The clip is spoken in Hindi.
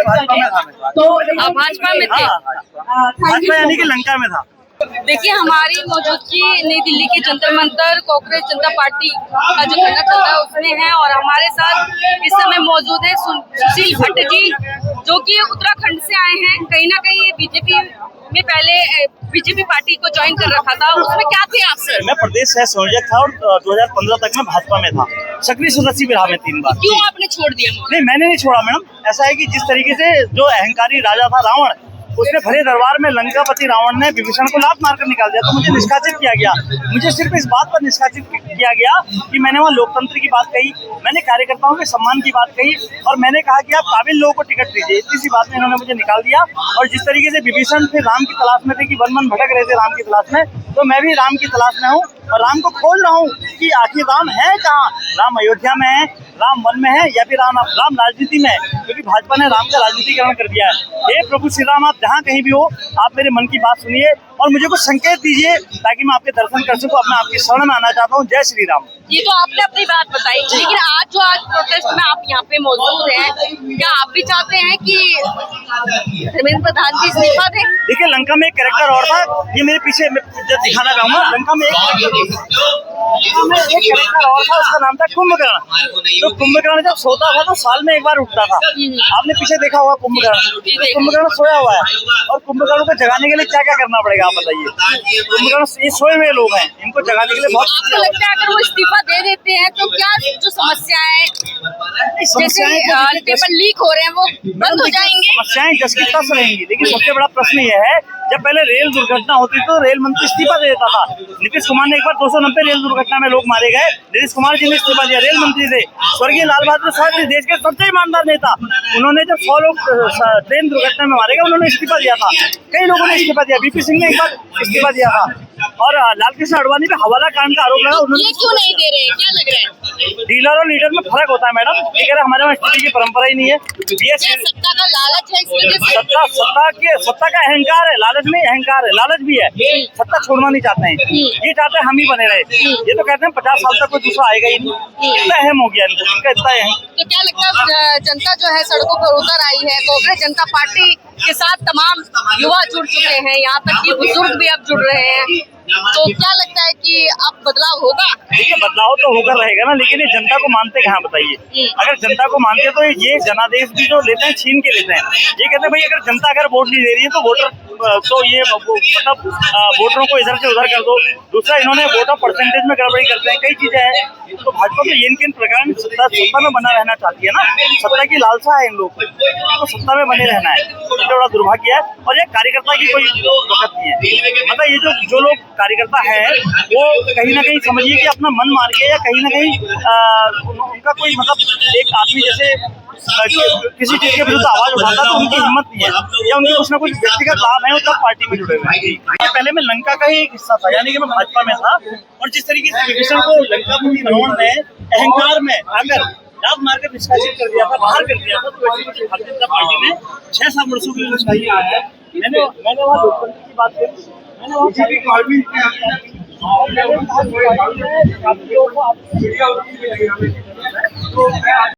भाजपा में था। आप भाजपा में थे? भाजपा यानी कि लंका में था। देखिए, हमारी मौजूदगी नई दिल्ली के जंतर मंतर कांग्रेस जनता पार्टी का जो धरना चल रहा है उसमें है, और हमारे साथ इस समय मौजूद है सुशील भट्ट जी, जो कि उत्तराखंड से आए हैं। कहीं ना कहीं ये बीजेपी में पहले बीजेपी पार्टी को ज्वाइन कर रखा था, उसमें क्या थे आप सर? मैं प्रदेश सह संयोजक था और 2015 तक मैं भाजपा में था, सक्रिय सदस्य भी रहा मैं 3 बार। क्यों आपने छोड़ दिया? नहीं, मैंने नहीं छोड़ा मैडम। ऐसा है कि जिस तरीके से जो अहंकारी राजा था रावण, उसने भरे दरबार में लंकापति रावण ने विभीषण को लात मारकर निकाल दिया, तो मुझे निष्कासित किया गया। मुझे सिर्फ इस बात पर निष्कासित किया गया कि मैंने वहाँ लोकतंत्र की बात कही, मैंने कार्यकर्ताओं के सम्मान की बात कही, और मैंने कहा कि आप काबिल लोगों को टिकट दीजिए। इतनी सी बात में इन्होंने मुझे निकाल दिया। और जिस तरीके से विभीषण फिर राम की तलाश में थे कि वन भटक रहे थे राम की तलाश में, तो मैं भी राम की तलाश में हूँ और राम को खोज रहा हूँ कि आखिर राम है कहाँ। राम अयोध्या में है, राम वन में है, या फिर राम राजनीति में है, क्योंकि भाजपा ने राम का राजनीतिकरण कर दिया है। हे प्रभु श्री राम, आप जहाँ कहीं भी हो, आप मेरे मन की बात सुनिए और मुझे कुछ संकेत दीजिए ताकि मैं आपके दर्शन कर सकूं। अपना आपकी शरण में आना चाहता हूँ। जय श्री राम। ये तो आपने अपनी बात बताई, लेकिन आज प्रोटेस्ट में आप यहाँ पे मौजूद हैं, क्या आप भी चाहते हैं कि धर्मेंद्र प्रधान जी इस्तीफा दें? देखिए, लंका में एक कैरेक्टर और था, ये मेरे पीछे जब दिखाना चाहूंगा। लंका में एक कैरेक्टर और था, उसका नाम था कुंभकर्ण। तो कुंभकर्ण जब सोता था तो साल में एक बार उठता था। आपने पीछे देखा होगा कुंभकर्ण। कुंभकर्ण सोया हुआ है और कुंभकर्ण को जगाने के लिए क्या क्या करना पड़ेगा आप बताइए। कुंभकर्ण ये सोए हुए लोग हैं, इनको जगाने के लिए बहुत। आपको लगता है अगर वो इस्तीफा दे देते हैं तो क्या जो समस्याएं जैसे पेपर लीक हो रहे हैं वो बंद हो जाएंगे? समस्याएं जस की तस रहेंगी, लेकिन सबसे बड़ा प्रश्न यह है, जब पहले रेल दुर्घटना होती तो रेल मंत्री इस्तीफा दे देता था। नीतीश कुमार ने एक बार 290 रेल दुर्घटना में लोग मारे गए, नीतीश कुमार जी ने इस्तीफा दिया, रेल मंत्री थे। स्वर्गीय लाल बहादुर शास्त्री देश के सबसे ईमानदार नेता, उन्होंने जब 100 लोग ट्रेन दुर्घटना में मारे गए, उन्होंने इस्तीफा दिया था। कई लोगों ने इस्तीफा दिया, बीपी सिंह ने एक बार इस्तीफा दिया था, और लालकृष्ण आडवाणी पे हवाला कांड का आरोप लगा, उन्होंने। ये क्यों नहीं दे रहे हैं, क्या लग रहा है? डीलर और लीडर में फर्क होता है मैडम, ये कह रहे हमारे वहाँ स्थिति की परंपरा ही नहीं है। सत्ता का लालच है इस वजह से? सत्ता का अहंकार है, लालच नहीं, अहंकार है, लालच भी है। सत्ता छोड़ना नहीं चाहते हैं, ये चाहते हैं हम ही बने रहे। ये तो कहते हैं 50 साल तक कोई दूसरा आएगा ही नहीं। इतना अहम हो गया इनको, इनका इतना अहम। तो क्या लगता है जनता जो है सड़कों पर उतर आई है, कांग्रेस जनता पार्टी के साथ तमाम युवा जुड़ चुके हैं, यहाँ तक कि बुजुर्ग भी अब जुड़ रहे हैं, तो क्या लगता है कि अब बदलाव होगा? देखिए, बदलाव तो होकर रहेगा ना, लेकिन ये जनता को मानते कहाँ बताइए। अगर जनता को मानते तो ये जनादेश भी जो लेते हैं छीन के लेते हैं। ये कहते हैं भाई अगर जनता अगर वोट नहीं दे रही है तो वोटर तो ये मतलब वोटरों को इधर से उधर कर दो। दूसरा, इन्होंने वोटर परसेंटेज में गड़बड़ी करते हैं, कई चीजें हैं। तो भाजपा तो इन प्रकार सत्ता में बना रहना चाहती है ना, सत्ता की लालसा है इन लोग को, तो सत्ता में बने रहना है। सबसे बड़ा दुर्भाग्य है, और ये कार्यकर्ता की कोई वक्त नहीं है। मतलब ये जो लोग कार्यकर्ता है वो कहीं ना कहीं समझिए कि अपना मन मार के, या कहीं ना कहीं उनका कोई मतलब एक आदमी जैसे किसी चीज के विरुद्ध आवाज उठाता तो उनकी हिम्मत नहीं है, या उनके कुछ ना कुछ व्यक्तिगत लाभ है, वो तब पार्टी में जुड़े हुए हैं। पहले मैं लंका का ही एक हिस्सा था, यानी कि मैं भाजपा में था, और जिस तरीके से विभीषण को लंकापति रावण ने अहंकार में आकर लात मारकर निष्कासित कर दिया था, बाहर कर दिया था, तो वैसे कुछ भारतीय जनता पार्टी ने 6-7 वर्षों के लिए निष्कासित किया है। मैंने वहाँ लोकतंत्र की बात करी, मैंने वहाँ